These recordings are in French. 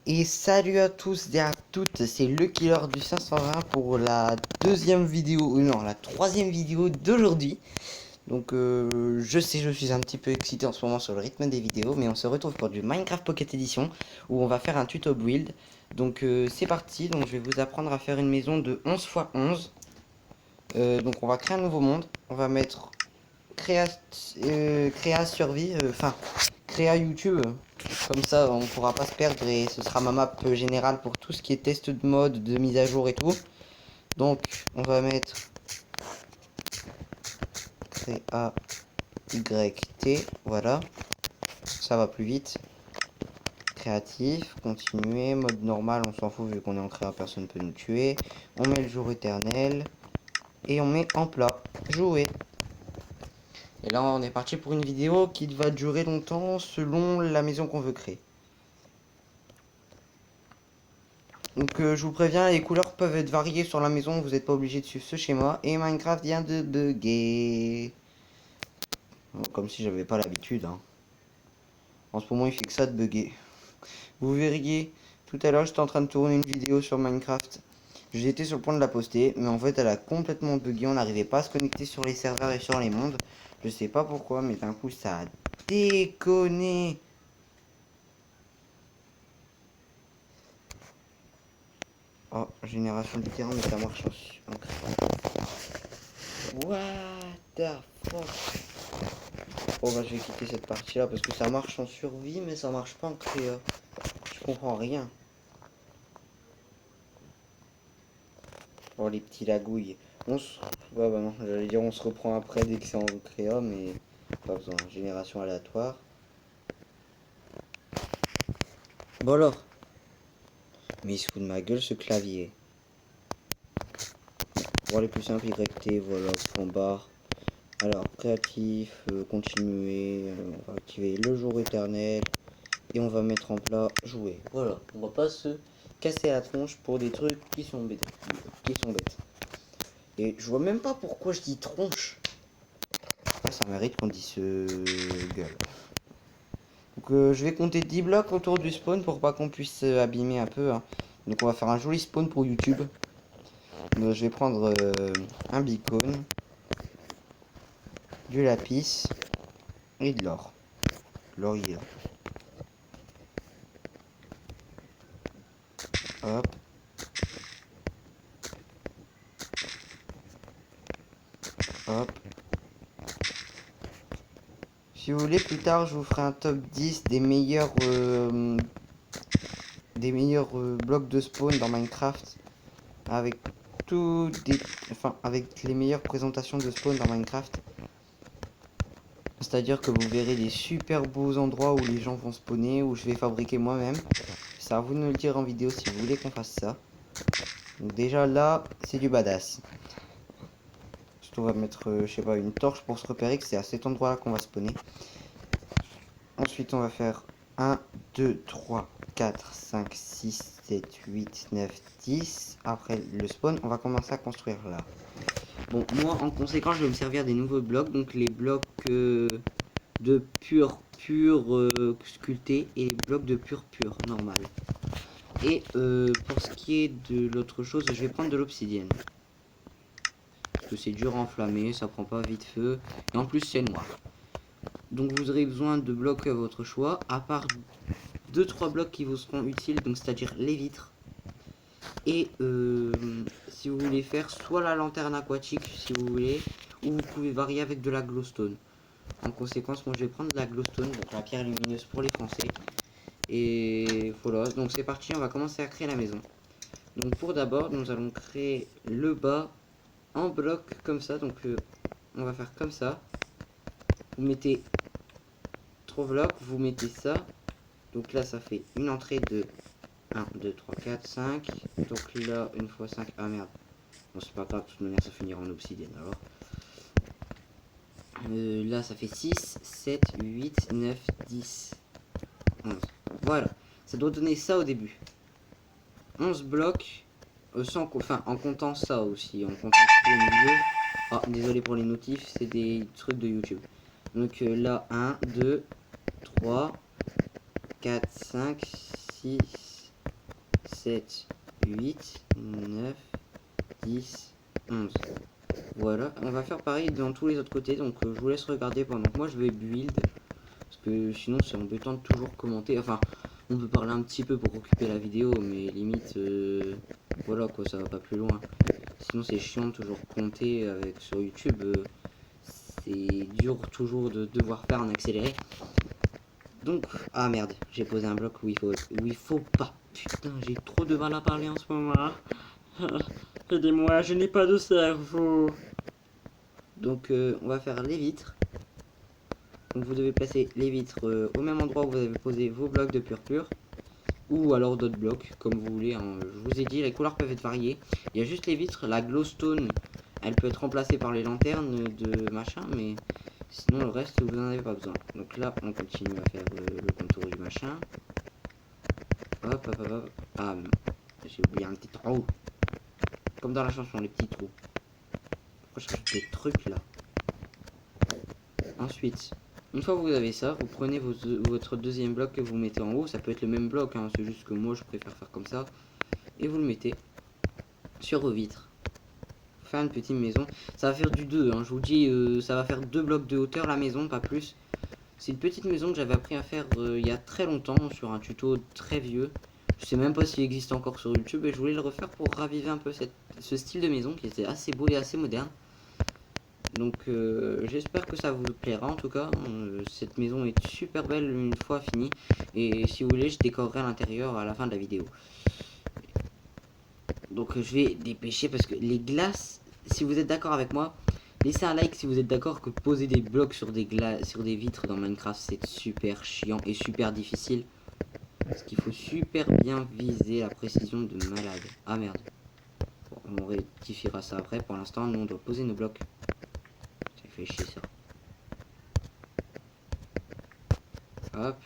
Et salut à tous et à toutes, c'est le killer du 520 pour la deuxième vidéo, non, la troisième vidéo d'aujourd'hui. Donc je sais, je suis un petit peu excité en ce moment sur le rythme des vidéos, mais on se retrouve pour du Minecraft Pocket Edition où on va faire un tuto build. Donc c'est parti, donc je vais vous apprendre à faire une maison de 11 x 11. Donc on va créer un nouveau monde, on va mettre créa survie, créa YouTube. Comme ça, on pourra pas se perdre et ce sera ma map générale pour tout ce qui est test de mode, de mise à jour et tout. Donc, on va mettre créa YT, voilà. Ça va plus vite. Créatif, continuer, mode normal, on s'en fout vu qu'on est en créa, personne ne peut nous tuer. On met le jour éternel et on met en plat, jouer. Et là, on est parti pour une vidéo qui va durer longtemps selon la maison qu'on veut créer. Donc je vous préviens, les couleurs peuvent être variées sur la maison, vous n'êtes pas obligé de suivre ce schéma. Et Minecraft vient de bugger. Bon, comme si j'avais pas l'habitude. Hein. En ce moment, il fait que ça de bugger. Vous verriez, tout à l'heure, j'étais en train de tourner une vidéo sur Minecraft. J'étais sur le point de la poster, mais en fait, elle a complètement bugué. On n'arrivait pas à se connecter sur les serveurs et sur les mondes. Je sais pas pourquoi, mais d'un coup, ça a déconné. Oh, génération du terrain, mais ça marche en What the fuck? Bon bah je vais quitter cette partie là parce que ça marche en survie mais ça marche pas en créa. Je comprends rien. Oh les petits lagouilles. On se... Ouais bah non, j'allais dire on se reprend après dès que c'est en créa mais pas besoin. Génération aléatoire. Bon alors. Mais il se fout de ma gueule ce clavier. Pour les plus simples, YT, voilà, point barre. Alors, créatif, continuer, on va activer le jour éternel. Et on va mettre en plat jouer. Voilà, on va pas se casser la tronche pour des trucs qui sont bêtes. Et je vois même pas pourquoi je dis tronche. Ah, ça mérite qu'on dise gueule. Donc je vais compter 10 blocs autour du spawn pour pas qu'on puisse abîmer un peu. Hein. Donc on va faire un joli spawn pour YouTube. Donc, je vais prendre un beacon, du lapis et de l'or. L'or il est là. Hop. Hop. Si vous voulez, plus tard, je vous ferai un top 10 des meilleurs blocs de spawn dans Minecraft. Avec avec les meilleures présentations de spawn dans Minecraft. C'est-à-dire que vous verrez des super beaux endroits où les gens vont spawner, où je vais fabriquer moi-même. C'est à vous de me le dire en vidéo si vous voulez qu'on fasse ça. Donc déjà là, c'est du badass. Surtout on va mettre, je sais pas, une torche pour se repérer que c'est à cet endroit-là qu'on va spawner. Ensuite, on va faire 1, 2, 3, 4, 5, 6, 7, 8, 9, 10. Après le spawn, on va commencer à construire là. Bon, moi, en conséquence, je vais me servir des nouveaux blocs. Donc, les blocs de pur sculpté et les blocs de pur normal. Et pour ce qui est de l'autre chose, je vais prendre de l'obsidienne. Parce que c'est dur à enflammer, ça prend pas vite feu. Et en plus, c'est noir. Donc vous aurez besoin de blocs à votre choix, à part 2-3 blocs qui vous seront utiles, donc c'est-à-dire les vitres. Et si vous voulez faire soit la lanterne aquatique, si vous voulez, ou vous pouvez varier avec de la glowstone. En conséquence, moi je vais prendre de la glowstone, donc la pierre lumineuse pour les Français. Et voilà, donc c'est parti, on va commencer à créer la maison. Donc pour d'abord, nous allons créer le bas en bloc comme ça, donc on va faire comme ça. Vous mettez 3 blocs, vous mettez ça. Donc là, ça fait une entrée de 1, 2, 3, 4, 5. Donc là, une fois 5. Ah merde. Bon, c'est pas grave, de toute manière, ça finira en obsidienne alors. Là, ça fait 6, 7, 8, 9, 10, 11. Voilà. Ça doit donner ça au début. 11 blocs. En comptant ça aussi. En comptant tout le milieu. Ah, désolé pour les notifs, c'est des trucs de YouTube. Donc là, 1, 2, 3, 4, 5, 6, 7, 8, 9, 10, 11. Voilà, on va faire pareil dans tous les autres côtés, donc je vous laisse regarder pendant que moi je vais build. Parce que sinon c'est embêtant de toujours commenter, enfin on peut parler un petit peu pour occuper la vidéo, mais limite, voilà quoi, ça va pas plus loin. Sinon c'est chiant de toujours compter avec sur YouTube, c'est dur toujours de devoir faire en accéléré. Donc, ah merde, j'ai posé un bloc où il faut pas. Putain, j'ai trop de mal à parler en ce moment. Aidez-moi, je n'ai pas de cerveau. Donc, on va faire les vitres. Donc, vous devez placer les vitres au même endroit où vous avez posé vos blocs de purpure. Ou alors d'autres blocs, comme vous voulez. Hein. Je vous ai dit, les couleurs peuvent être variées. Il y a juste les vitres, la glowstone, elle peut être remplacée par les lanternes de machin, mais sinon le reste, vous n'en avez pas besoin. Donc là, on continue à faire le contour du machin. Hop, hop, hop, hop. Ah, j'ai oublié un petit trou. Comme dans la chanson, les petits trous. Pourquoi je cherche des trucs là? Ensuite, une fois que vous avez ça, vous prenez votre deuxième bloc que vous mettez en haut. Ça peut être le même bloc, hein, c'est juste que moi je préfère faire comme ça. Et vous le mettez sur vos vitres. Faire une petite maison. Ça va faire du 2, hein, je vous dis, ça va faire 2 blocs de hauteur la maison, pas plus. C'est une petite maison que j'avais appris à faire il y a très longtemps sur un tuto très vieux. Je sais même pas s'il existe encore sur YouTube et je voulais le refaire pour raviver un peu ce style de maison qui était assez beau et assez moderne. Donc j'espère que ça vous plaira en tout cas. Cette maison est super belle une fois finie. Et si vous voulez, je décorerai à l'intérieur à la fin de la vidéo. Donc je vais dépêcher parce que les glaces, si vous êtes d'accord avec moi, laissez un like si vous êtes d'accord que poser des blocs sur des vitres dans Minecraft c'est super chiant et super difficile. Parce qu'il faut super bien viser la précision de malade. Ah merde. Bon, on rectifiera ça après. Pour l'instant, nous on doit poser nos blocs. Ça fait chier ça. Hop.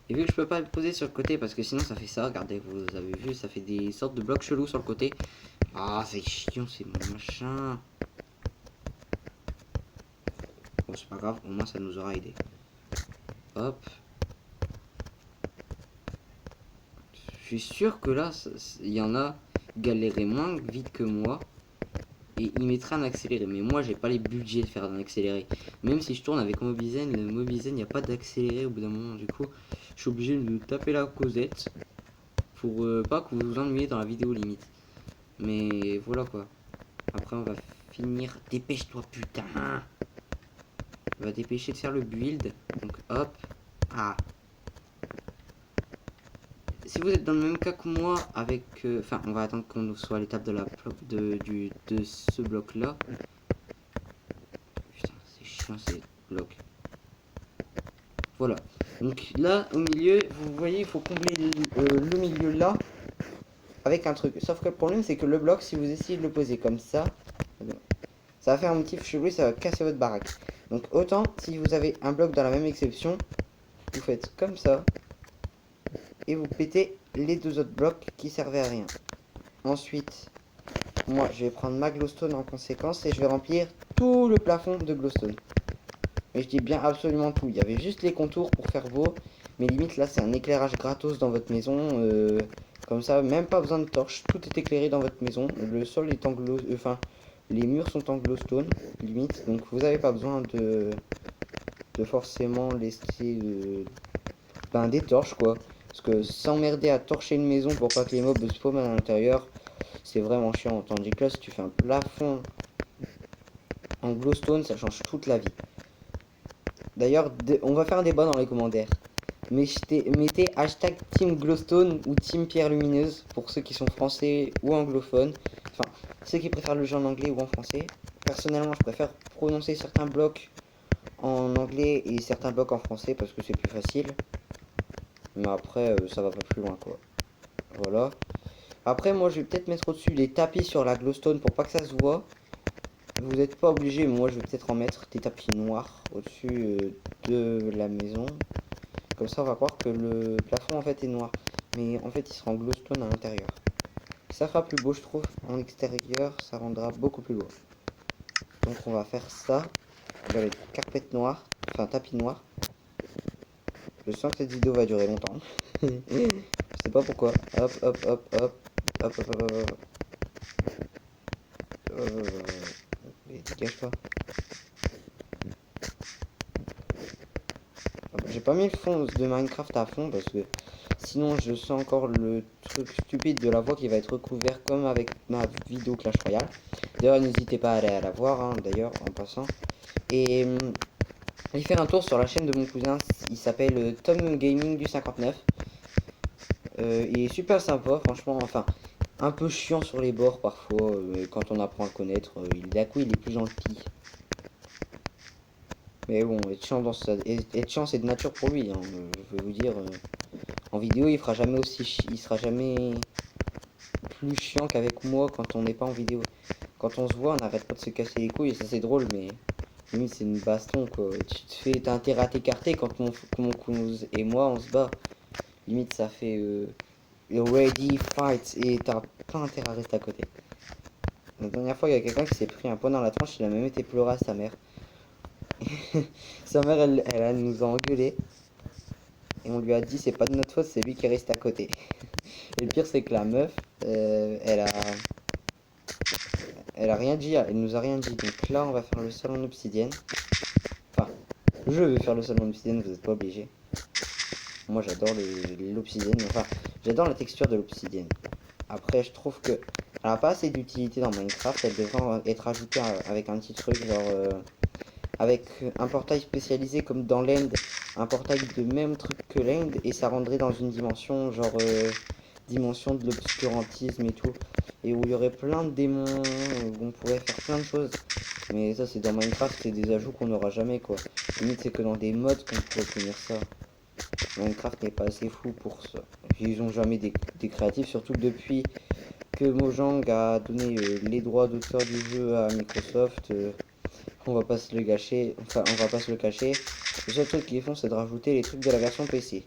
Et vu que je peux pas le poser sur le côté parce que sinon ça fait ça, regardez, vous avez vu, ça fait des sortes de blocs chelous sur le côté. Ah, c'est chiant, c'est mon machin. Bon, c'est pas grave, au moins ça nous aura aidé. Hop. Je suis sûr que là, il y en a galéré moins vite que moi. Et il mettrait un accéléré. Mais moi, j'ai pas les budgets de faire un accéléré. Même si je tourne avec Mobizen, le Mobizen, il n'y a pas d'accéléré au bout d'un moment. Du coup, je suis obligé de taper la causette. Pour pas que vous vous ennuyiez dans la vidéo limite. Mais voilà quoi. Après, on va finir. Dépêche-toi, putain. On va dépêcher de faire le build. Donc, hop. Ah. Si vous êtes dans le même cas que moi, avec... Enfin, on va attendre qu'on soit à l'étape de de ce bloc-là. Putain, c'est chiant ces blocs. Voilà. Donc là, au milieu, vous voyez, il faut combler le milieu là avec un truc. Sauf que le problème, c'est que le bloc, si vous essayez de le poser comme ça va faire un motif chelou et ça va casser votre baraque. Donc autant, si vous avez un bloc dans la même exception, vous faites comme ça. Et vous pétez les deux autres blocs qui servaient à rien. Ensuite, moi je vais prendre ma glowstone en conséquence et je vais remplir tout le plafond de glowstone. Mais je dis bien absolument tout. Il y avait juste les contours pour faire beau. Mais limite là c'est un éclairage gratos dans votre maison. Comme ça, même pas besoin de torche. Tout est éclairé dans votre maison. Le sol est en glowstone. Enfin, les murs sont en glowstone. Limite. Donc vous n'avez pas besoin de forcément laisser des torches quoi. Parce que s'emmerder à torcher une maison pour pas que les mobs spawnent à l'intérieur, c'est vraiment chiant. Tandis que là, si tu fais un plafond en glowstone, ça change toute la vie. D'ailleurs, on va faire un débat dans les commentaires. Mettez hashtag Team Glowstone ou Team Pierre Lumineuse pour ceux qui sont français ou anglophones. Enfin, ceux qui préfèrent le jeu en anglais ou en français. Personnellement, je préfère prononcer certains blocs en anglais et certains blocs en français parce que c'est plus facile. Mais après, ça va pas plus loin, quoi. Voilà. Après, moi, je vais peut-être mettre au-dessus des tapis sur la glowstone pour pas que ça se voit. Vous n'êtes pas obligé, mais moi, je vais peut-être en mettre des tapis noirs au-dessus de la maison. Comme ça, on va croire que le plafond, en fait, est noir. Mais en fait, il sera en glowstone à l'intérieur. Ça fera plus beau, je trouve. En extérieur, ça rendra beaucoup plus beau. Donc, on va faire ça. Avec carpette noire. Enfin, tapis noir. Je sens que cette vidéo va durer longtemps. Cette pas pourquoi. Hop, hop, hop, hop. Hop, hop, hop, hop, hop. Mais dégage pas. J'ai pas mis le fond de Minecraft à fond parce que sinon je sens encore le truc stupide de la voix qui va être recouvert comme avec ma vidéo Clash Royale. D'ailleurs n'hésitez pas à aller la voir d'ailleurs en passant. Et allez faire un tour sur la chaîne de mon cousin, il s'appelle Tom Gaming du 59. Il est super sympa franchement, enfin un peu chiant sur les bords parfois, mais quand on apprend à le connaître, d'un coup il est plus gentil. Mais bon, être chiant c'est de nature pour lui, hein. Je vais vous dire, en vidéo il fera jamais il sera jamais plus chiant qu'avec moi quand on n'est pas en vidéo. Quand on se voit, on n'arrête pas de se casser les couilles et ça c'est drôle, mais limite c'est une baston quoi. T'as intérêt à t'écarter quand mon cousin et moi on se bat. Limite ça fait ready fight et t'as pas intérêt à rester à côté. La dernière fois il y a quelqu'un qui s'est pris un point dans la tronche, il a même été pleurer à sa mère. Sa mère elle nous a engueulé et on lui a dit c'est pas de notre faute, c'est lui qui reste à côté. Et le pire c'est que la meuf elle a rien dit, elle nous a rien dit. Donc là on va faire le salon d'obsidienne. Enfin, je vais faire le salon d'obsidienne, vous n'êtes pas obligé. Moi j'adore l'obsidienne, enfin j'adore la texture de l'obsidienne. Après je trouve que elle a pas assez d'utilité dans Minecraft, elle devrait être ajoutée avec un petit truc genre avec un portail spécialisé comme dans l'End, un portail de même truc que l'End et ça rendrait dans une dimension genre dimension de l'obscurantisme et tout, et où il y aurait plein de démons, où on pourrait faire plein de choses. Mais ça c'est dans Minecraft, c'est des ajouts qu'on n'aura jamais quoi. Limite c'est que dans des mods qu'on pourrait obtenir ça. Minecraft n'est pas assez fou pour ça. Ils ont jamais des créatifs, surtout que depuis que Mojang a donné les droits d'auteur du jeu à Microsoft, on va pas se le gâcher, enfin on va pas se le cacher. Le seul truc qu'ils font c'est de rajouter les trucs de la version PC.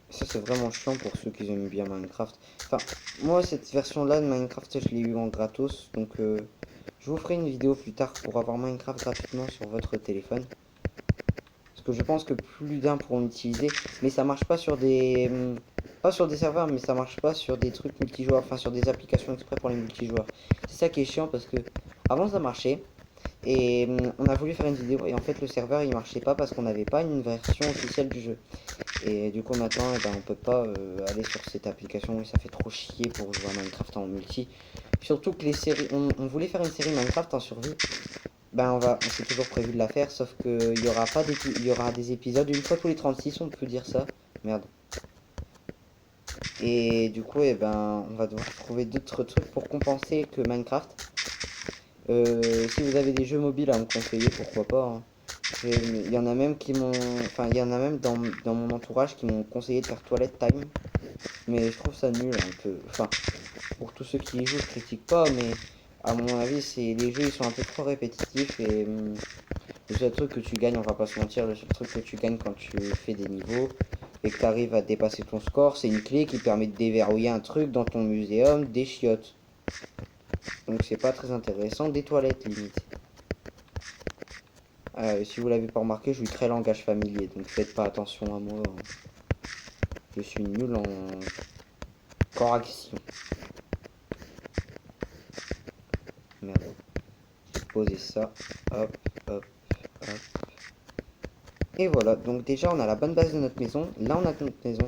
Ça c'est vraiment chiant pour ceux qui aiment bien Minecraft. Enfin, moi cette version là de Minecraft je l'ai eu en gratos, donc je vous ferai une vidéo plus tard pour avoir Minecraft gratuitement sur votre téléphone. Parce que je pense que plus d'un pourront l'utiliser, mais ça marche pas sur des... pas sur des serveurs, mais ça marche pas sur des trucs multijoueurs, enfin sur des applications exprès pour les multijoueurs. C'est ça qui est chiant parce que avant ça marchait, et on a voulu faire une vidéo, et en fait le serveur il marchait pas parce qu'on n'avait pas une version officielle du jeu. Et du coup maintenant eh ben, on peut pas aller sur cette application et ça fait trop chier pour jouer à Minecraft en multi. Surtout que les séries, on voulait faire une série Minecraft en survie. Ben on s'est toujours prévu de la faire, sauf que il y aura pas il y aura des épisodes une fois tous les 36, on peut dire ça. Merde. Et du coup eh ben on va devoir trouver d'autres trucs pour compenser que Minecraft. Si vous avez des jeux mobiles à me conseiller, pourquoi pas, hein. Il y en a même qui m'ont... Enfin, il y en a même dans mon entourage qui m'ont conseillé de faire Toilet Time. Mais je trouve ça nul un peu. Enfin, pour tous ceux qui y jouent, je critique pas, mais à mon avis, les jeux ils sont un peu trop répétitifs et le seul truc que tu gagnes, on va pas se mentir, le seul truc que tu gagnes quand tu fais des niveaux et que tu arrives à dépasser ton score, c'est une clé qui permet de déverrouiller un truc dans ton muséum, des chiottes. Donc c'est pas très intéressant, des toilettes limite. Si vous l'avez pas remarqué, je suis très langage familier, donc faites pas attention à moi, hein. Je suis nul en correction. Merde. Je vais poser ça. Hop, hop, hop. Et voilà, donc déjà on a la bonne base de notre maison. Là on a notre maison.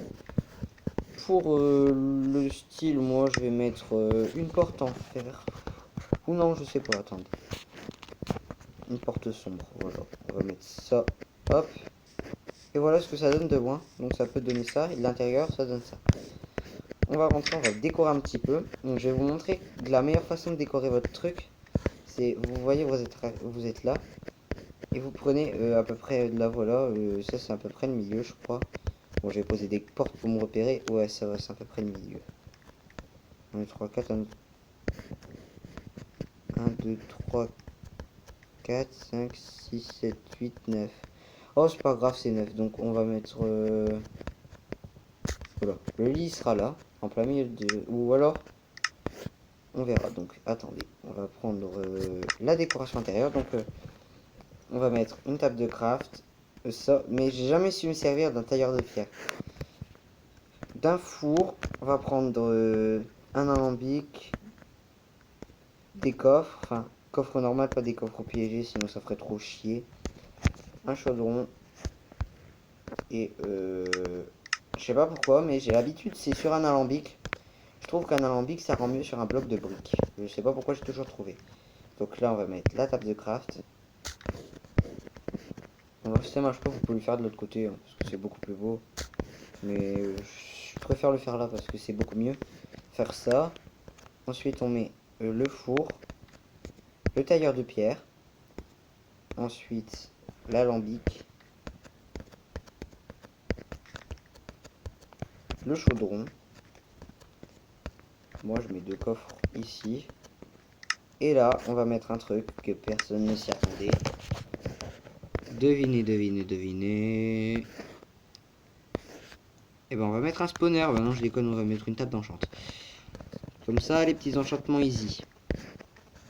Pour le style, moi je vais mettre une porte en fer. Ou non, je sais pas, attendez. Une porte sombre, voilà. On va mettre ça. Hop. Et voilà ce que ça donne de loin. Donc ça peut donner ça. Et de l'intérieur, ça donne ça. On va rentrer, on va décorer un petit peu. Donc je vais vous montrer de la meilleure façon de décorer votre truc. C'est, vous voyez, vous êtes là. Et vous prenez à peu près de là, voilà. Ça c'est à peu près le milieu, je crois. Bon, je vais poser des portes pour me repérer. Ouais, ça va, c'est à peu près le milieu. 1, 2, 3, 4, 1, 2, 3, 4, 5, 6, 7, 8, 9. Oh, c'est pas grave, c'est 9. Donc, on va mettre... Voilà. Le lit sera là, en plein milieu de... Ou alors, on verra. Donc, attendez. On va prendre la décoration intérieure. Donc, on va mettre une table de craft. ça, mais j'ai jamais su me servir d'un tailleur de pierre. D'un four, on va prendre un alambic, des coffres, enfin coffre normal, pas des coffres piégés, sinon ça ferait trop chier. Un chaudron et je sais pas pourquoi, mais j'ai l'habitude, c'est sur un alambic. Je trouve qu'un alambic ça rend mieux sur un bloc de briques. Je sais pas pourquoi j'ai toujours trouvé. Donc là on va mettre la table de craft. Alors, si ça marche pas, vous pouvez le faire de l'autre côté, hein, parce que c'est beaucoup plus beau. Mais je préfère le faire là parce que c'est beaucoup mieux. Faire ça. Ensuite on met le four, le tailleur de pierre. Ensuite l'alambic, le chaudron. Moi je mets 2 coffres ici. Et là on va mettre un truc que personne ne s'y attendait. Devinez, devinez, devinez. Et ben on va mettre un spawner. Bah non je déconne, on va mettre une table d'enchant. Comme ça les petits enchantements easy.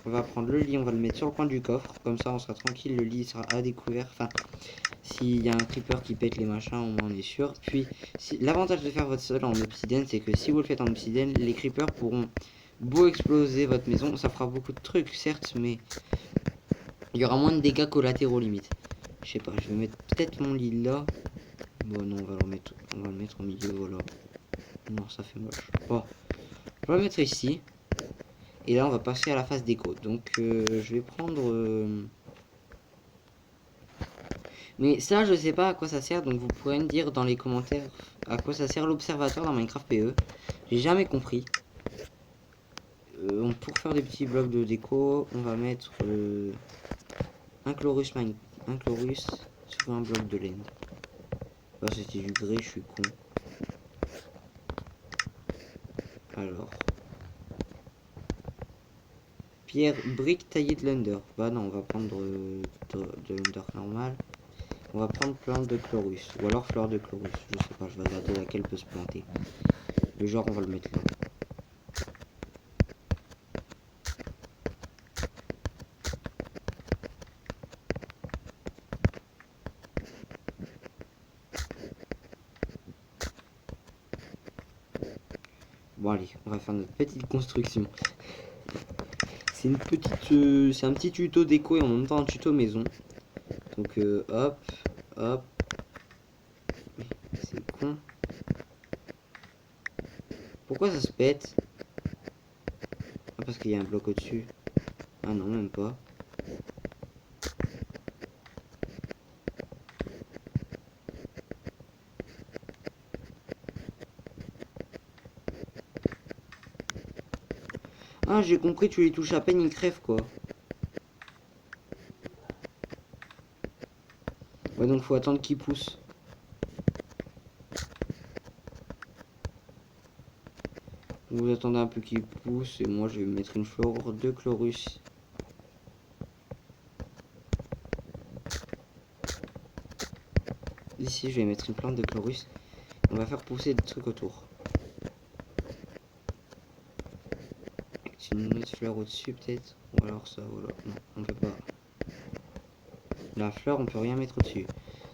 On va prendre le lit, on va le mettre sur le coin du coffre. Comme ça on sera tranquille, le lit sera à découvert. Enfin, s'il y a un creeper qui pète les machins, au moins on est sûr. Puis, l'avantage de faire votre sol en obsidienne, c'est que si vous le faites en obsidienne, les creepers pourront beau exploser votre maison. Ça fera beaucoup de trucs, certes, mais il y aura moins de dégâts collatéraux limite. Je sais pas, je vais mettre peut-être mon lit là. Bon non, on va le mettre au milieu, voilà. Non, ça fait moche. Bon, je vais le mettre ici. Et là, on va passer à la phase déco. Donc, je vais prendre... Mais ça, je sais pas à quoi ça sert, donc vous pourrez me dire dans les commentaires à quoi ça sert l'observateur dans Minecraft PE. J'ai jamais compris. Pour faire des petits blocs de déco, on va mettre un Chlorus sur un bloc de laine. Là, c'était du grès, je suis con. Alors. Pierre, brique taillée de l'Under. Bah non, on va prendre de l'Under normal. On va prendre plante de Chlorus. Ou alors fleur de Chlorus. Je sais pas, je vais regarder laquelle peut se planter. Le genre, on va le mettre là. Bon allez, on va faire notre petite construction. C'est une petite, c'est un petit tuto déco et en même temps un tuto maison. Donc hop, hop. C'est con. Pourquoi ça se pète? Ah, parce qu'il y a un bloc au-dessus. Ah non, même pas. Ah, j'ai compris, tu les touches à peine, ils crèvent quoi. Ouais, donc faut attendre qu'ils poussent. Vous attendez un peu qu'ils poussent et moi je vais mettre une fleur de Chlorus. Ici, je vais mettre une plante de Chlorus. On va faire pousser des trucs autour. Une autre fleur au-dessus peut-être. Ou alors ça, voilà. Non, on peut pas. La fleur, on peut rien mettre au-dessus.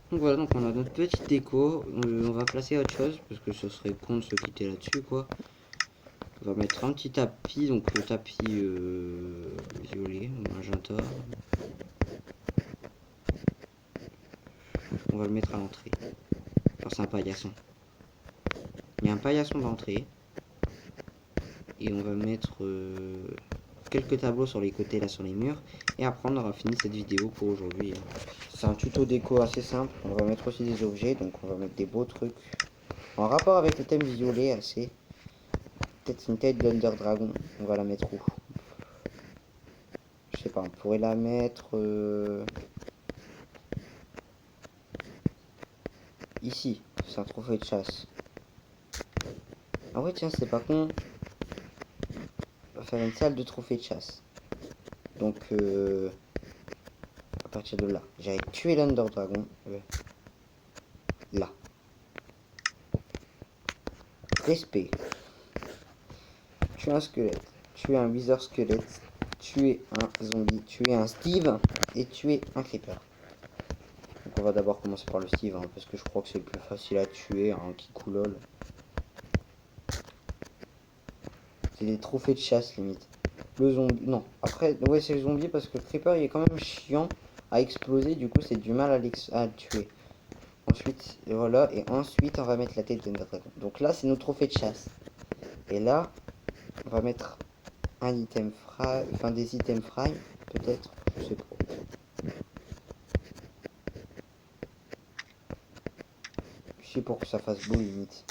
Donc voilà, donc on a notre petite déco. On va placer autre chose, parce que ce serait con de se quitter là-dessus, quoi. On va mettre un petit tapis, donc le tapis violet, magenta. On va le mettre à l'entrée. Enfin, c'est un paillasson. Il y a un paillasson d'entrée. Et on va mettre quelques tableaux sur les côtés, là, sur les murs. Et après, on aura fini cette vidéo pour aujourd'hui. C'est un tuto déco assez simple. On va mettre aussi des objets, donc on va mettre des beaux trucs. En rapport avec le thème violet, assez. Peut-être une tête d'Under Dragon. On va la mettre où? Je sais pas, on pourrait la mettre... ici. C'est un trophée de chasse. Ah ouais, tiens, c'est pas con. On va faire une salle de trophée de chasse. Donc, à partir de là, j'avais tué l'Under Dragon. Là. Respect. Tuer un squelette. Tuer un wither squelette. Tuer un zombie. Tuer un Steve. Et tuer un creeper. Donc qu'on va d'abord commencer par le Steve, hein, parce que je crois que c'est le plus facile à tuer, hein, qui coulole. C'est des trophées de chasse limite. Le zombie, non. Après, ouais, c'est le zombie parce que le creeper il est quand même chiant à exploser, du coup c'est du mal à, à le tuer. Ensuite, et voilà, et ensuite on va mettre la tête de notre dragon. Donc là c'est nos trophées de chasse. Et là, on va mettre un item fry, enfin des items fry, peut-être, je sais pas. Je sais pour que ça fasse beau limite.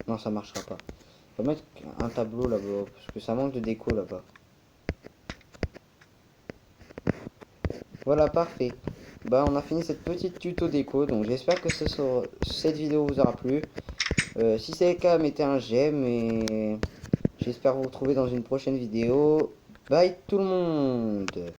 Non, ça marchera pas. On va mettre un tableau là-bas, parce que ça manque de déco là-bas. Voilà, parfait. Bah, on a fini cette petite tuto déco, donc j'espère que cette vidéo vous aura plu. Si c'est le cas, mettez un j'aime et j'espère vous retrouver dans une prochaine vidéo. Bye tout le monde!